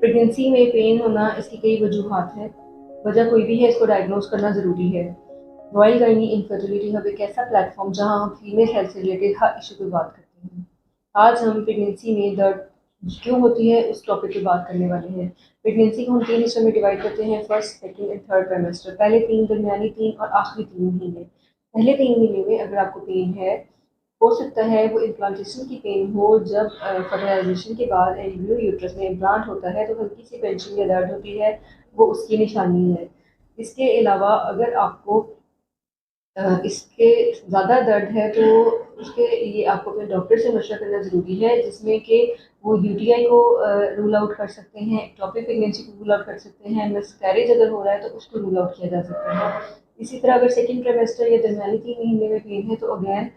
Pregnancy में pen होना इसकी कई वजूहात हैं। वजह कोई भी है, इसको डायग्नोज करना ज़रूरी है। रॉयल गायनी इनफर्टिलिटी हब एक ऐसा प्लेटफॉर्म जहां हम फीमेल हेल्थ से रिलेटेड हर इशू पे बात करते हैं। आज हम प्रेगनेंसी में दर्द क्यों होती है उस टॉपिक पे बात करने वाले हैं। प्रेगनेंसी को हम 3 हिस्सों में डिवाइड करते हैं, first, second and third trimester. पहले 3, दरमियानी 3 और आखिरी 3 महीने। पहले 3 महीने में अगर आपको पेन है, हो सकता है वो इम्प्लांटेशन की पेन हो। जब फर्टिलाइजेशन के बाद एम्ब्रियो यूट्रस में इम्प्लांट होता है तो हल्की सी पेंशन या दर्द होती है, वो उसकी निशानी है। इसके अलावा अगर आपको इसके ज़्यादा दर्द है तो उसके लिए आपको अपने डॉक्टर से मशवरा करना ज़रूरी है, जिसमें कि वो यूटीआई को रूल आउट कर सकते हैं, एक्टोपिक प्रेगनेंसी को रूल आउट कर सकते हैं, मिसकैरेज अगर हो रहा है तो उसको रूल आउट किया जा सकता है। इसी तरह अगर सेकेंड ट्राइमेस्टर या दरमियानी 3 महीने में पेन है तो अगेन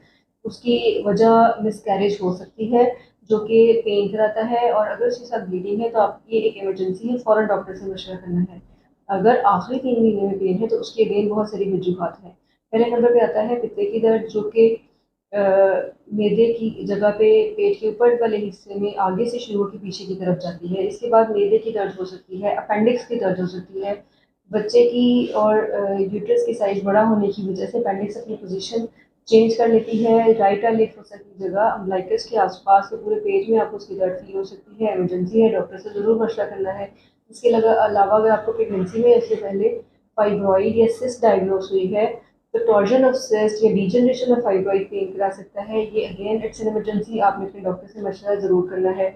उसकी वजह मिसकैरेज हो सकती है, जो कि पेन कराता है। और अगर उसके साथ ब्लीडिंग है तो आपकी एक इमरजेंसी है, फ़ौरन डॉक्टर से मशवरा करना है। अगर आखिरी 3 महीने में पेन है तो उसकी अगेन बहुत सारी वजूहत हैं। पहले नंबर पे आता है पित्ते की दर्द, जो कि मैदे की जगह पे पेट के ऊपर वाले हिस्से में आगे से शुरू होकर पीछे की तरफ जाती है। इसके बाद मैदे की दर्द हो सकती है, अपेंडिक्स की दर्द हो सकती है। बच्चे की और यूट्रस की साइज बड़ा होने की वजह से अपेंडिक्स अपनी पोजीशन चेंज कर लेती है। राइट लेग फोसा की जगह अम्बलाइकस के आसपास तो पूरे पेट में आपको उसकी दर्द फील हो सकती है। इमरजेंसी है, डॉक्टर से ज़रूर मशवरा करना है। इसके अलावा अगर आपको प्रेगनेंसी में इससे पहले फाइब्रॉइड या सिस्ट डायग्नोस हुई है तो टॉर्जन ऑफ सिस्ट या डीजनरेशन ऑफ फाइब्रॉइड पेन करा सकता है। ये अगेन इट्स एन इमरजेंसी, आपने अपने डॉक्टर से मशवरा ज़रूर करना है।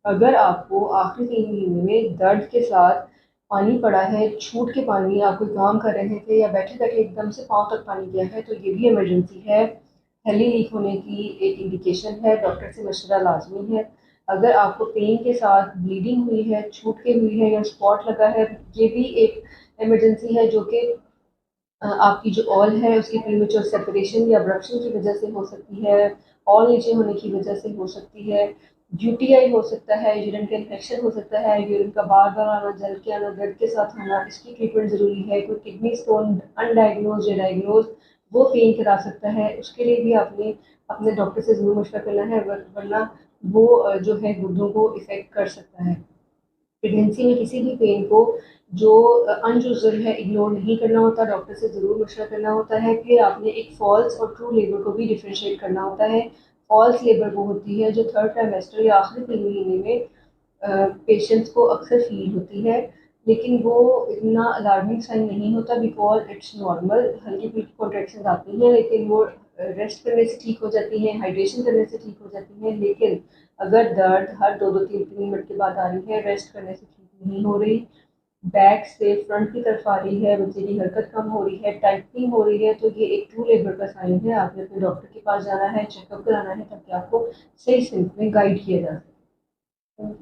अगर आपको आखिरी 3 महीने में दर्द के साथ पानी पड़ा है, छूट के पानी, आप कोई काम कर रहे थे या बैठे बैठे एकदम से पाँव तक पानी गया है, तो ये भी इमरजेंसी है। हेली लीक होने की एक इंडिकेशन है, डॉक्टर से मशवरा लाजमी है। अगर आपको पेन के साथ ब्लीडिंग हुई है, छूट के हुई है या स्पॉट लगा है, ये भी एक इमरजेंसी है, जो कि आपकी जो ऑल है उसकी प्रीमेच्योर सेपरेशन या अब्रप्शन की वजह से हो सकती है, ऑल नीचे होने की वजह से हो सकती है, यूटीआई हो सकता है, यूरिन का इन्फेक्शन हो सकता है, यूरिन का बार बार आना, जल के आना, ब्लड के साथ होना, इसकी ट्रीटमेंट ज़रूरी है। कोई किडनी स्टोन अनडायग्नोज या डायग्नोज वो पेन करा सकता है, उसके लिए भी आपने अपने डॉक्टर से ज़रूर मशवरा करना है, वरना वो जो है गुर्दों को इफ़ेक्ट कर सकता है। प्रेगनेंसी में किसी भी पेन को जो अनयूजुअल है इग्नोर नहीं करना होता, डॉक्टर से ज़रूर मशवरा करना होता है। फिर आपने एक फॉल्स और ट्रू लेबर को भी डिफ्रेंशिएट करना होता है। फॉल्स लेबर वो होती है जो थर्ड ट्राइमेस्टर या आखिरी 3 महीने में पेशेंट्स को अक्सर फील होती है, लेकिन वो इतना अलार्मिंग साइन नहीं होता, बिकॉज इट्स नॉर्मल। हल्की फुल्की कॉन्ट्रेक्शन आती हैं लेकिन वो रेस्ट करने से ठीक हो जाती हैं, हाइड्रेशन करने से ठीक हो जाती हैं। लेकिन अगर दर्द हर 2-2 3-3 मिनट के बाद आ रही है, रेस्ट करने से ठीक नहीं हो रही, बैक से फ्रंट की तरफ आ रही है, बच्चे की हरकत कम हो रही है, टाइटनिंग हो रही है, तो ये एक ट्रू लेबर का साइन है। आपने अपने डॉक्टर के पास जाना है, चेकअप कराना है, ताकि आपको सही सेंस में गाइड किया जा सके।